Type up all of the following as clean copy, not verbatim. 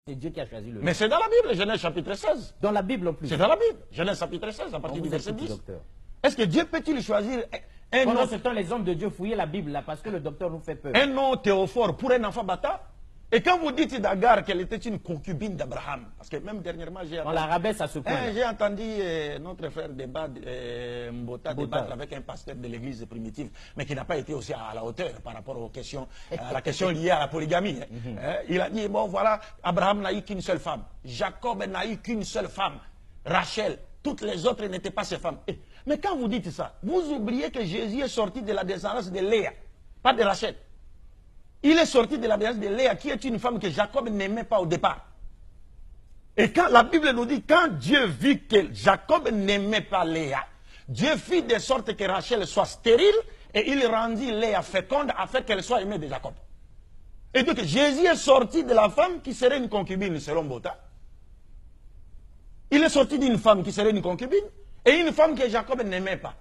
C'est Dieu qui a choisi le nom. Mais c'est dans la Bible, Genèse chapitre 16. Dans la Bible en plus. C'est dans la Bible, Genèse chapitre 16, à partir du verset 10. Docteur. Est-ce que Dieu peut-il choisir un Pendant nom, ce temps, les hommes de Dieu fouillaient la Bible là parce que le docteur nous fait peur. un nom théophore pour un enfant bâtard? Et quand vous dites d'Agar qu'elle était une concubine d'Abraham, parce que même dernièrement, On la rabaisse à ce point. j'ai entendu notre frère Mbota débattre avec un pasteur de l'église primitive, mais qui n'a pas été aussi à la hauteur par rapport aux questions, à la question liée à la polygamie. Il a dit, bon voilà, Abraham n'a eu qu'une seule femme, Jacob n'a eu qu'une seule femme, Rachel, toutes les autres n'étaient pas ses femmes. Mais quand vous dites ça, vous oubliez que Jésus est sorti de la descendance de Léa, pas de Rachel. Il est sorti de la descendance de Léa, qui est une femme que Jacob n'aimait pas au départ. Et quand la Bible nous dit, quand Dieu vit que Jacob n'aimait pas Léa, Dieu fit de sorte que Rachel soit stérile, et il rendit Léa féconde afin qu'elle soit aimée de Jacob. Et donc Jésus est sorti de la femme qui serait une concubine selon Bota. Il est sorti d'une femme qui serait une concubine, et une femme que Jacob n'aimait pas.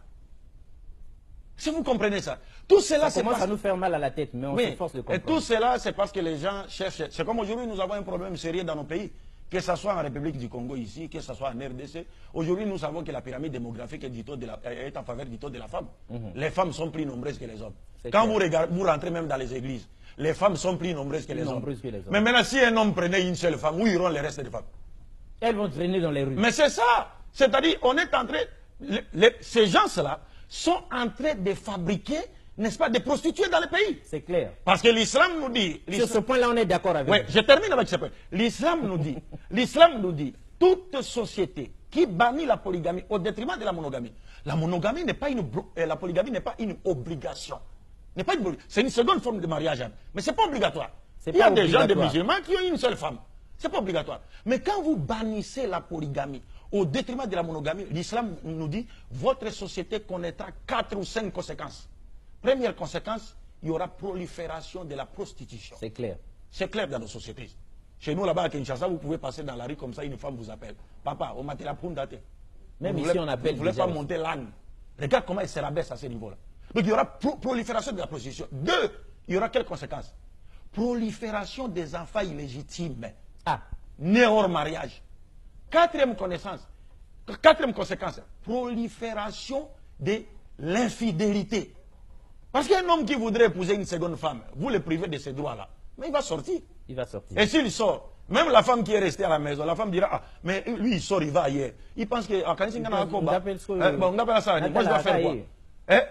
Si vous comprenez ça, tout cela ça commence à nous faire mal à la tête, mais on s'efforce de comprendre. Et tout cela, c'est parce que les gens cherchent. C'est comme aujourd'hui, nous avons un problème sérieux dans nos pays, que ce soit en République du Congo ici, que ce soit en RDC. Aujourd'hui, nous savons que la pyramide démographique est en faveur du taux de la femme. Les femmes sont plus nombreuses que les hommes. Quand vous rentrez même dans les églises, les femmes sont plus nombreuses que les hommes. Mais maintenant, si un homme prenait une seule femme, où iront les restes des femmes? Elles vont traîner dans les rues. Mais c'est ça. C'est-à-dire, on est en train. Ces gens-là sont en train de fabriquer, n'est-ce pas, des prostituées dans le pays. C'est clair. Parce que l'islam nous dit... Sur ce point-là, on est d'accord avec vous. Je termine avec ce point. L'islam nous dit, toute société qui bannit la polygamie au détriment de la monogamie n'est pas la polygamie n'est pas une obligation. C'est une seconde forme de mariage, mais ce n'est pas obligatoire. Il y a des gens, des musulmans, qui ont une seule femme. Ce n'est pas obligatoire. Mais quand vous bannissez la polygamie au détriment de la monogamie, l'islam nous dit, votre société connaîtra 4 ou 5 conséquences. Première conséquence, il y aura prolifération de la prostitution. C'est clair. C'est clair dans nos sociétés. Chez nous, là-bas à Kinshasa, vous pouvez passer dans la rue comme ça, une femme vous appelle. Papa, on m'a dit la pundate. Même ici, on appelle. Vous ne voulez pas monter l'âne. Regarde comment elle se rabaisse à ce niveau-là. Donc il y aura prolifération de la prostitution. 2, il y aura quelles conséquences? Prolifération des enfants illégitimes. Nés hors mariage. Quatrième conséquence, prolifération de l'infidélité. Parce qu'un homme qui voudrait épouser une seconde femme, vous le privez de ces droits-là. Mais il va sortir. Il va sortir. Et s'il sort, même la femme qui est restée à la maison, la femme dira, ah, mais lui il sort, il va ailleurs. Il pense que, on appelle ça, moi je dois faire quoi?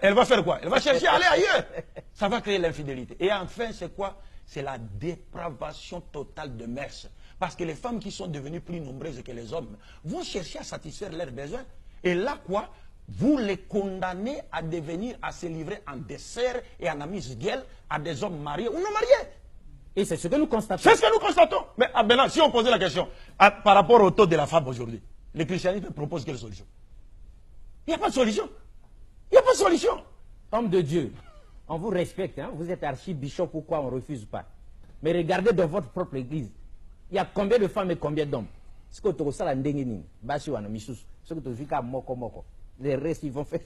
Elle va faire quoi? Elle va chercher à aller ailleurs. Ça va créer l'infidélité. Et enfin, c'est quoi? C'est la dépravation totale de mœurs. Parce que les femmes qui sont devenues plus nombreuses que les hommes vont chercher à satisfaire leurs besoins. Et là, quoi? Vous les condamnez à devenir, à se livrer en dessert et en amuse-gueule à des hommes mariés ou non mariés. Et c'est ce que nous constatons. C'est ce que nous constatons. Mais maintenant, si on posait la question par rapport au taux de la femme aujourd'hui, le christianisme propose quelle solution? Il n'y a pas de solution. Il n'y a pas de solution. Homme de Dieu, on vous respecte, hein? Vous êtes archibishop, pourquoi on ne refuse pas? Mais regardez dans votre propre église. Il y a combien de femmes et combien d'hommes? Ce que tu as la ndengeni, basi wana misusu, ce que tu as moko. Les restes, ils vont faire.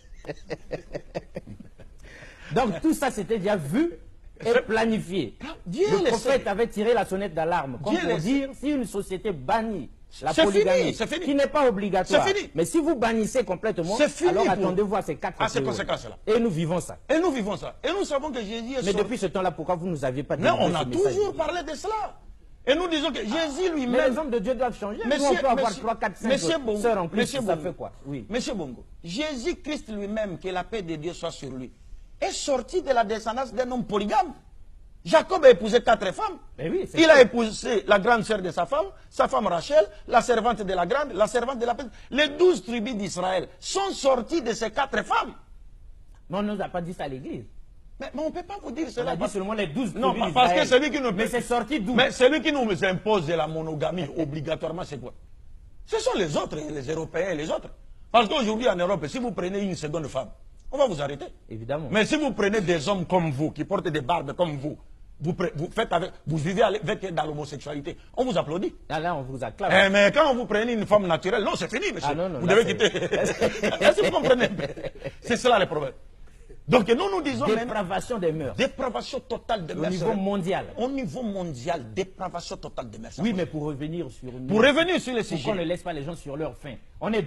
Donc tout ça, c'était déjà vu et planifié. Le prophète avait tiré la sonnette d'alarme, comme pour dire, si une société bannit la polygamie, qui n'est pas obligatoire, mais si vous bannissez complètement, alors attendez-vous à ces 4 conséquences-là. Et nous vivons ça. Et nous vivons ça. Et nous savons que Jésus est Mais depuis ce temps-là, pourquoi vous ne nous aviez pas dit? Non, on a toujours parlé de cela. Et nous disons que Jésus lui-même... Mais les hommes de Dieu doivent changer. Nous, on peut avoir 3, 4, 5 sœurs en plus, ça fait quoi? Oui. Monsieur Bongo, Jésus-Christ lui-même, que la paix de Dieu soit sur lui, est sorti de la descendance d'un homme polygame. Jacob a épousé 4 femmes. Oui, il a épousé la grande sœur de sa femme Rachel, la servante de la grande, la servante de la petite. Les 12 tribus d'Israël sont sorties de ces 4 femmes. Mais on ne nous a pas dit ça à l'église. Mais on ne peut pas vous dire cela. On a dit seulement les 12 tribus. Non, parce que celui qui nous... Mais c'est sorti d'où? Mais celui qui nous impose la monogamie obligatoirement, c'est quoi? Ce sont les autres, les Européens, les autres. Parce qu'aujourd'hui en Europe, si vous prenez une seconde femme, on va vous arrêter. Évidemment. Mais si vous prenez des hommes comme vous, qui portent des barbes comme vous vivez avec dans l'homosexualité, on vous applaudit. Là, on vous acclame. Mais quand vous prenez une femme naturelle, non, c'est fini, monsieur. Non, vous devez quitter. Est-ce que vous comprenez? C'est cela le problème. Donc nous disons dépravation des mœurs. Dépravation totale des mœurs. Au niveau mondial. Au niveau mondial, dépravation totale des mœurs. Oui, mais pour revenir sur le sujet. Pourquoi on ne laisse pas les gens sur leur faim? On est